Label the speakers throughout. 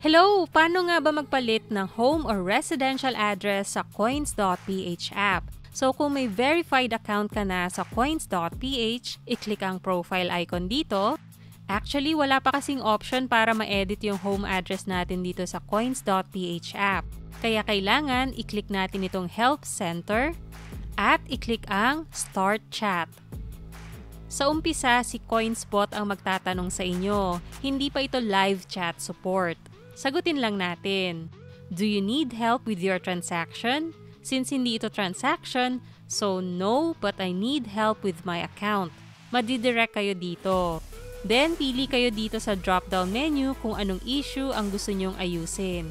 Speaker 1: Hello! Paano nga ba magpalit ng home or residential address sa coins.ph app? So kung may verified account ka na sa coins.ph, i-click ang profile icon dito. Actually, wala pa kasing option para ma-edit yung home address natin dito sa coins.ph app. Kaya kailangan i-click natin itong Help Center at i-click ang Start Chat. Sa umpisa, si CoinsBot ang magtatanong sa inyo. Hindi pa ito live chat support. Sagutin lang natin. Do you need help with your transaction? Since hindi ito transaction, so no, but I need help with my account. Madidirect kayo dito. Then, pili kayo dito sa drop-down menu kung anong issue ang gusto nyong ayusin.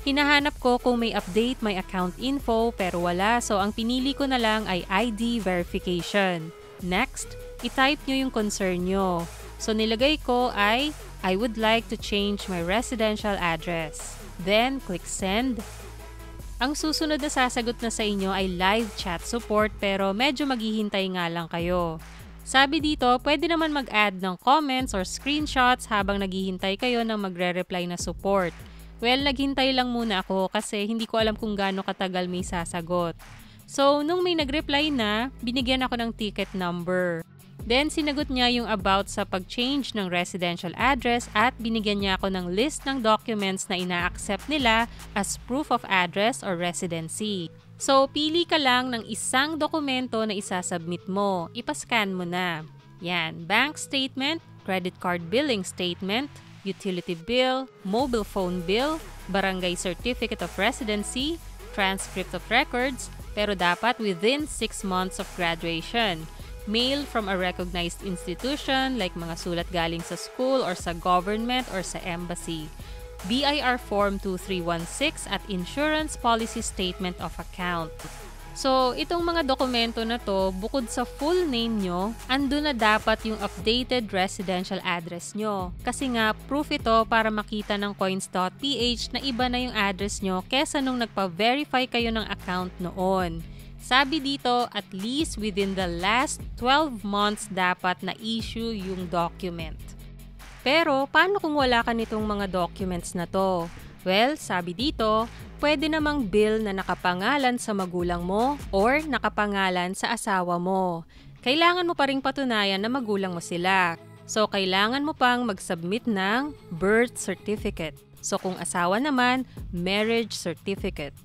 Speaker 1: Hinahanap ko kung may update my account info pero wala, so ang pinili ko na lang ay ID verification. Next, i-type nyo yung concern nyo. So nilagay ko ay, I would like to change my residential address. Then, click send. Ang susunod na sasagot na sa inyo ay live chat support pero medyo maghihintay nga lang kayo. Sabi dito, pwede naman mag-add ng comments or screenshots habang naghihintay kayo ng magre-reply na support. Well, naghintay lang muna ako kasi hindi ko alam kung gaano katagal may sasagot. So, nung may nag-reply na, binigyan ako ng ticket number. Then, sinagot niya yung about sa pag-change ng residential address at binigyan niya ako ng list ng documents na ina-accept nila as proof of address or residency. So, pili ka lang ng isang dokumento na isasubmit mo. Ipascan mo na. Yan, bank statement, credit card billing statement, utility bill, mobile phone bill, barangay certificate of residency, transcript of records, pero dapat within 6 months of graduation. Mail from a recognized institution like mga sulat galing sa school or sa government or sa embassy. BIR Form 2316 at Insurance Policy Statement of Account. So, itong mga dokumento na to, bukod sa full name nyo, andun na dapat yung updated residential address nyo. Kasi nga, proof ito para makita ng coins.ph na iba na yung address nyo kesa nung nagpa-verify kayo ng account noon. Sabi dito, at least within the last 12 months dapat na-issue yung document. Pero, paano kung wala ka nitong mga documents na to? Well, sabi dito, pwede namang bill na nakapangalan sa magulang mo or nakapangalan sa asawa mo. Kailangan mo pa ring patunayan na magulang mo sila. So, kailangan mo pang mag-submit ng birth certificate. So, kung asawa naman, marriage certificate.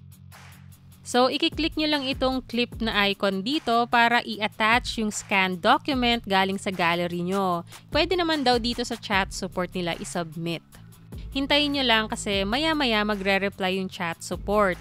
Speaker 1: So, i-click nyo lang itong clip na icon dito para i-attach yung scanned document galing sa gallery nyo. Pwede naman daw dito sa chat support nila i-submit. Hintayin nyo lang kasi maya-maya magre-reply yung chat support.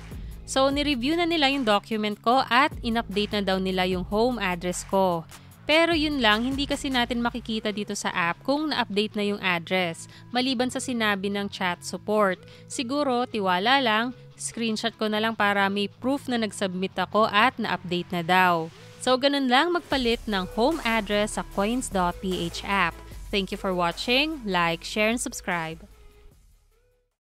Speaker 1: So, ni-review na nila yung document ko at in-update na daw nila yung home address ko. Pero yun lang, hindi kasi natin makikita dito sa app kung na-update na yung address, maliban sa sinabi ng chat support. Siguro, tiwala lang, screenshot ko na lang para may proof na nag-submit ako at na-update na daw. So, ganun lang magpalit ng home address sa coins.ph app. Thank you for watching. Like, share, and subscribe.